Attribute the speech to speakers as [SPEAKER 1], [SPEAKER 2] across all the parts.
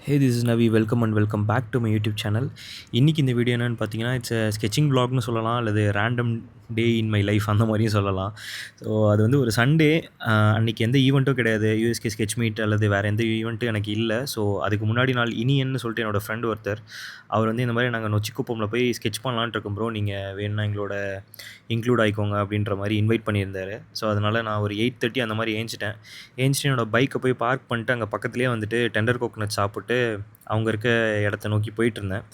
[SPEAKER 1] Hey, this is Navi. Welcome and welcome back to my YouTube channel. இன்னைக்கு இந்த video என்னன்னு பார்த்தீங்கன்னா, it's sketching vlogனு சொல்லலாம் அல்லது random day in my life அந்த மாரியும் சொல்லலாம். ஸோ அது வந்து ஒரு சண்டே அன்னைக்கு எந்த ஈவெண்ட்டும் கிடையாது. யூஎஸ்கே ஸ்கெட்ச் மீட் அல்லது வேறு எந்த ஈவெண்ட்டும் எனக்கு இல்ல. ஸோ அதுக்கு முன்னாடி நாள் இனியன்னு சொல்லிட்டு என்னோட ஃப்ரெண்ட் ஒருத்தர், அவர் வந்து இந்த மாரி நாங்க நொச்சிக்குப்பம்ல போய் ஸ்கெட்ச் பண்ணலான்ட்டு இருக்கோம் ப்ரோ. நீங்க வேணும்னா எங்களோட இன்க்ளூட் ஆயிக்கோங்க அப்படின்ற மாரி இன்வைட் பண்ணியிருந்தாரு. ஸோ அதனால நான் ஒரு 8:30 அந்த மாரி ஏஞ்சிட்டேன். ஏஞ்சிட்டு என்னோட பைக்கை போய் பார்க் பண்ணிட்டு அங்கே பக்கத்துலேயே வந்துட்டு டெண்டர் கோகனட் சாப்பிட்டு அவங்க இருக்க இடத்த நோக்கி போயிட்டுருந்தேன்.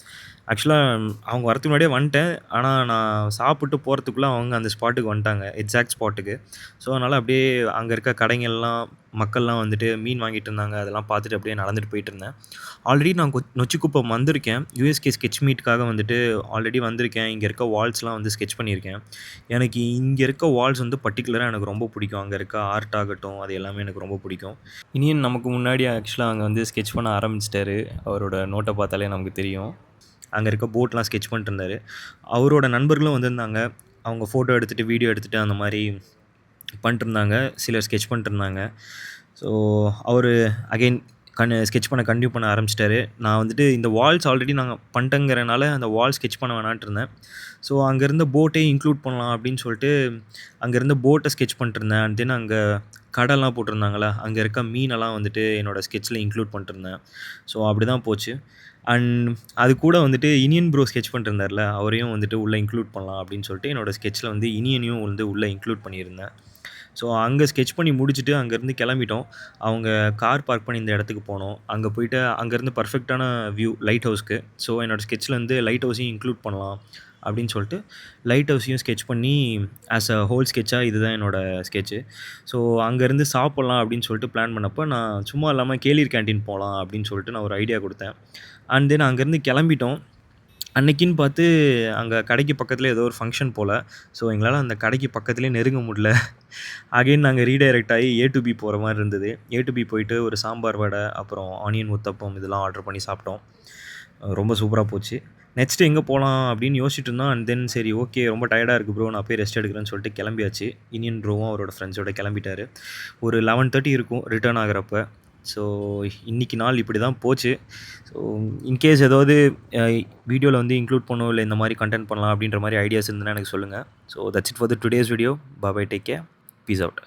[SPEAKER 1] ஆக்சுவலாக அவங்க வரதுக்கு முன்னாடியே வந்துட்டேன். ஆனால் நான் சாப்பிட்டு போகிறதுக்குள்ள அவங்க அந்த ஸ்பாட்டுக்கு வந்துட்டாங்க. எக்ஸாக்ட் ஸ்பாட்டுக்கு. ஸோ அதனால் அப்படியே அங்கே இருக்க கடைங்கள்லாம் மக்கள்லாம் வந்துட்டு மீன் வாங்கிட்டு இருந்தாங்க. அதெல்லாம் பார்த்துட்டு அப்படியே நடந்துட்டு போயிட்டுருந்தேன். ஆல்ரெடி நான் நொச்சிக்குப்பம் வந்திருக்கேன். யூஎஸ்கே ஸ்கெட்ச் மீட்டுக்காக வந்துட்டு ஆல்ரெடி வந்திருக்கேன். இங்கே இருக்க வால்ஸ்லாம் வந்து ஸ்கெட்ச் பண்ணியிருக்கேன். எனக்கு இங்கே இருக்க வால்ஸ் வந்து பர்ட்டிகுலராக எனக்கு ரொம்ப பிடிக்கும். அங்கே இருக்க ஆர்ட் ஆகட்டும், அது எல்லாமே எனக்கு ரொம்ப பிடிக்கும். இனியன் நமக்கு முன்னாடி ஆக்சுவலாக அங்கே வந்து ஸ்கெட்ச் பண்ண ஆரம்பிச்சிட்டாரு. அவரோட நோட்டை பார்த்தாலே நமக்கு தெரியும். அங்கே இருக்க போட்லாம் ஸ்கெட்ச் பண்ணிட்டு இருந்தார். அவரோட நண்பர்களும் வந்திருந்தாங்க. அவங்க ஃபோட்டோ எடுத்துகிட்டு, வீடியோ எடுத்துகிட்டு அந்த மாதிரி பண்ணிட்டுருந்தாங்க. சிலர் ஸ்கெட்ச் பண்ணிட்டுருந்தாங்க. ஸோ அவர் அகைன் ஸ்கெட்ச் பண்ண கன்டினியூ பண்ண ஆரம்பிச்சிட்டாரு. நான் வந்துட்டு இந்த வால்ஸ் ஆல்ரெடி நாங்கள் பண்ணிட்டேங்கிறனால அந்த வால் ஸ்கெட்ச் பண்ண வேணான்ட்டு இருந்தேன். ஸோ அங்கே இருந்த போட்டே இன்க்ளூட் பண்ணலாம் அப்படின்னு சொல்லிட்டு அங்கே இருந்த போட்டை ஸ்கெட்ச் பண்ணிட்டுருந்தேன். அண்ட் தென் அங்கே கடைலாம் போட்டிருந்தாங்களா, அங்கே இருக்க மீனெல்லாம் வந்துட்டு என்னோடய ஸ்கெட்சில் இன்க்ளூட் பண்ணிட்டுருந்தேன். ஸோ அப்படி தான் போச்சு. அண்ட் அது கூட வந்துட்டு இனியன் ப்ரோ ஸ்கெட்ச் பண்ணிட்டுருந்தார்ல, அவரையும் வந்துட்டு உள்ளே இன்க்ளூட் பண்ணலாம் அப்படின்னு சொல்லிட்டு என்னோடய ஸ்கெட்சில் வந்து இனியனையும் வந்து உள்ளே இன்க்ளூட் பண்ணியிருந்தேன். ஸோ அங்கே ஸ்கெட்ச் பண்ணி முடிச்சுட்டு அங்கேருந்து கிளம்பிட்டோம். அவங்க கார் பார்க் பண்ணி இந்த இடத்துக்கு போனோம். அங்கே போயிட்டு அங்கேருந்து பர்ஃபெக்டான வியூ லைட் ஹவுஸ்க்கு. ஸோ என்னோடய ஸ்கெட்சில் வந்து லைட் ஹவுஸையும் இன்க்ளூட் பண்ணலாம் அப்படின்னு சொல்லிட்டு லைட் ஹவுஸையும் ஸ்கெட்ச் பண்ணி ஆஸ் அ ஹோல் ஸ்கெட்சாக இதுதான் என்னோடய ஸ்கெட்சு. ஸோ அங்கேருந்து சாப்பிட்லாம் அப்படின்னு சொல்லிட்டு பிளான் பண்ணப்போ, நான் சும்மா இல்லாமல் கேளீர் கேன்டீன் போகலாம் அப்படின்னு சொல்லிட்டு நான் ஒரு ஐடியா கொடுத்தேன். அண்ட் தென் அங்கேருந்து கிளம்பிட்டோம். அன்னைக்குன்னு பார்த்து அங்கே கடைக்கு பக்கத்தில் ஏதோ ஒரு ஃபங்க்ஷன் போல். ஸோ எங்களால் அந்த கடைக்கு பக்கத்துலேயே நெருங்க முடியல. அகைன் நாங்கள் ரீடைரக்ட் ஆகி ஏ டு பி போகிற மாதிரி இருந்தது. ஏ டு பி போயிட்டு ஒரு சாம்பார் வடை, அப்புறம் ஆனியன் ஊத்தப்பம் இதெல்லாம் ஆர்டர் பண்ணி சாப்பிட்டோம். ரொம்ப சூப்பராக போச்சு. நெக்ஸ்ட்டு எங்கே போகலாம் அப்படின்னு யோசிச்சுட்டு இருந்தோம். அண்ட் தென் சரி ஓகே, ரொம்ப டயர்டாக இருக்குது ப்ரோ, நான் போய் ரெஸ்ட் எடுக்கிறேன்னு சொல்லிட்டு கிளம்பியாச்சு. இனியன் ப்ரோவும் அவரோட ஃப்ரெண்ட்ஸோட கிளம்பிட்டாரு. ஒரு 11:30 இருக்கும் ரிட்டர்ன் ஆகிறப்ப. ஸோ இன்றைக்கி நாள் இப்படி தான் போச்சு. ஸோ இன்கேஸ் ஏதாவது வீடியோவில் வந்து இன்க்ளூட் பண்ணணும், இல்லை இந்த மாதிரி கண்டென்ட் பண்ணலாம் அப்படின்ற மாதிரி ஐடியாஸ் இருந்ததுன்னா எனக்கு சொல்லுங்கள். So that's it for the today's video. Bye, take care, peace out.